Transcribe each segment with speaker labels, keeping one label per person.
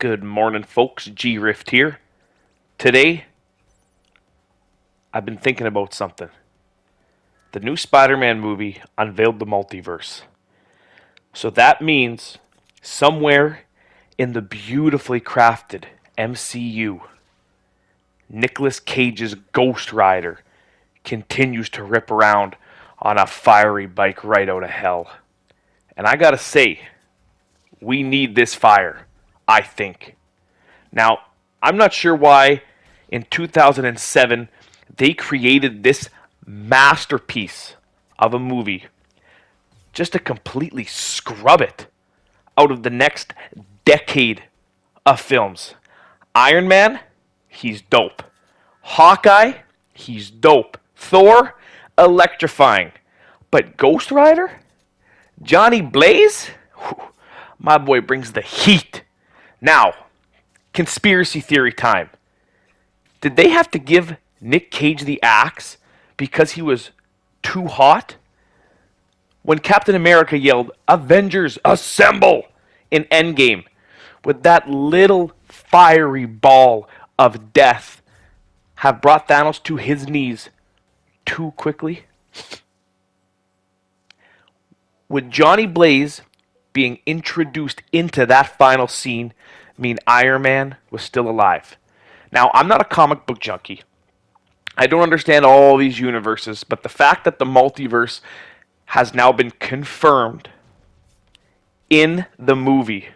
Speaker 1: Good morning, folks. G Rift here. Today, I've been thinking about something. The new Spider-Man movie unveiled the multiverse. So that means somewhere in the beautifully crafted MCU, Nicolas Cage's Ghost Rider continues to rip around on a fiery bike right out of hell. And I gotta say, we need this fire, I think. Now, I'm not sure why in 2007 they created this masterpiece of a movie just to completely scrub it out of the next decade of films. Iron Man, he's dope. Hawkeye, he's dope. Thor, electrifying. But Ghost Rider? Johnny Blaze? Whew, my boy brings the heat. Now, conspiracy theory time. Did they have to give Nic Cage the axe because he was too hot? When Captain America yelled, "Avengers, assemble!" in Endgame, would that little fiery ball of death have brought Thanos to his knees too quickly? Would Johnny Blaze being introduced into that final scene mean Iron Man was still alive? Now, I'm not a comic book junkie. I don't understand all these universes, but the fact that the multiverse has now been confirmed in the movie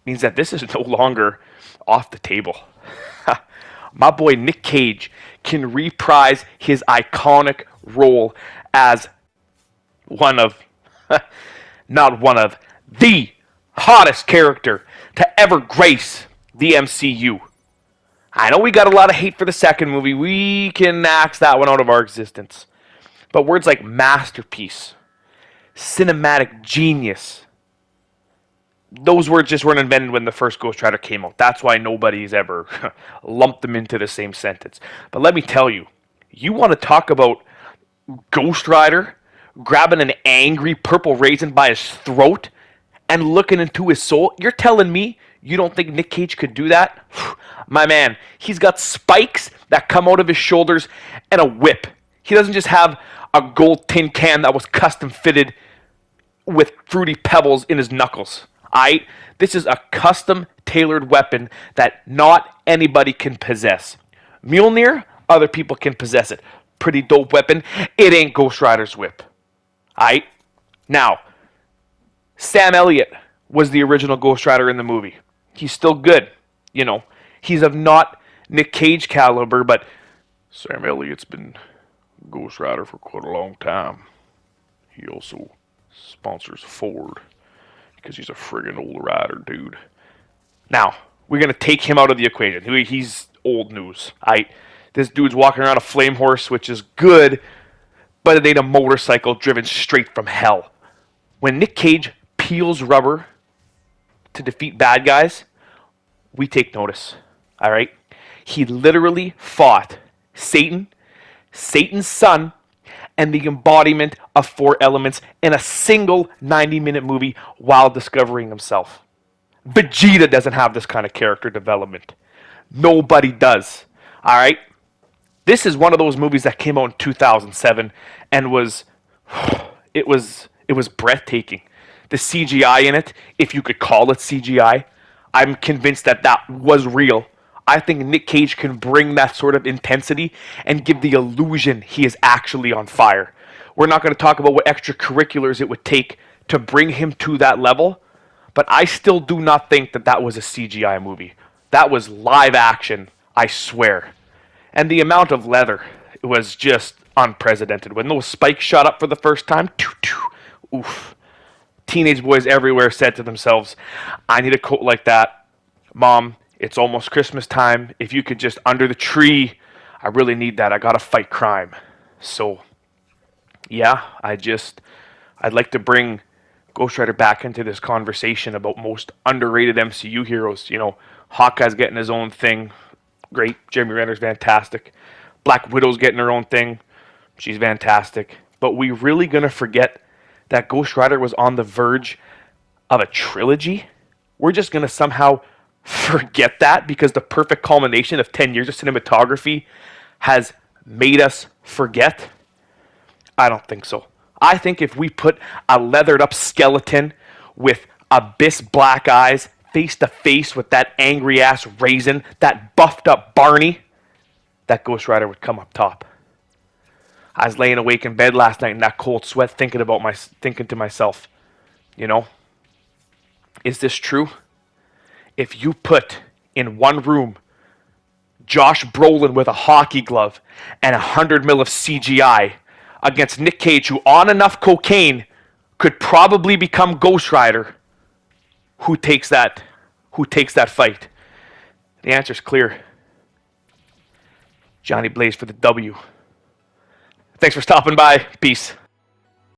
Speaker 1: means that this is no longer off the table. My boy Nic Cage can reprise his iconic role as one of, not one of, the hottest character to ever grace the MCU. I know we got a lot of hate for the second movie. We can axe that one out of our existence. But words like masterpiece, cinematic genius, those words just weren't invented when the first Ghost Rider came out. That's why nobody's ever lumped them into the same sentence. But let me tell you, you want to talk about Ghost Rider grabbing an angry purple raisin by his throat and looking into his soul? You're telling me you don't think Nic Cage could do that? My man, he's got spikes that come out of his shoulders and a whip. He doesn't just have a gold tin can that was custom fitted with fruity pebbles in his knuckles. This is a custom tailored weapon that not anybody can possess. Mjolnir, other people can possess it. Pretty dope weapon. It ain't Ghost Rider's whip. Now, Sam Elliott was the original Ghost Rider in the movie. He's still good, you know. He's of not Nic Cage caliber, but Sam Elliott's been Ghost Rider for quite a long time. He also sponsors Ford because he's a friggin' old rider, dude. Now, we're going to take him out of the equation. He's old news. This dude's walking around a flame horse, which is good, but it ain't a motorcycle driven straight from hell. When Nic Cage peels rubber to defeat bad guys, we take notice. All right? He literally fought Satan, Satan's son, and the embodiment of four elements in a single 90-minute movie while discovering himself. Vegeta doesn't have this kind of character development. Nobody does. All right? This is one of those movies that came out in 2007 and was breathtaking. The CGI in it, if you could call it CGI, I'm convinced that was real. I think Nic Cage can bring that sort of intensity and give the illusion he is actually on fire. We're not going to talk about what extracurriculars it would take to bring him to that level, but I still do not think that was a CGI movie. That was live action, I swear. And the amount of leather was just unprecedented. When those spikes shot up for the first time, oof. Teenage boys everywhere said to themselves, I need a coat like that. Mom, it's almost Christmas time. If you could just under the tree, I really need that. I gotta fight crime. So, yeah, I'd like to bring Ghost Rider back into this conversation about most underrated MCU heroes. You know, Hawkeye's getting his own thing. Great. Jeremy Renner's fantastic. Black Widow's getting her own thing. She's fantastic. But we really gonna forget that Ghost Rider was on the verge of a trilogy? We're just gonna somehow forget that because the perfect culmination of 10 years of cinematography has made us forget? I don't think so. I think if we put a leathered up skeleton with abyss black eyes face to face with that angry ass Raisin, that buffed up Barney, that Ghost Rider would come up top. I was laying awake in bed last night in that cold sweat thinking to myself, you know, is this true? If you put in one room Josh Brolin with a hockey glove and 100 mil of CGI against Nic Cage, who on enough cocaine could probably become Ghost Rider, who takes that? Who takes that fight? The answer's clear. Johnny Blaze for the W. Thanks for stopping by. Peace.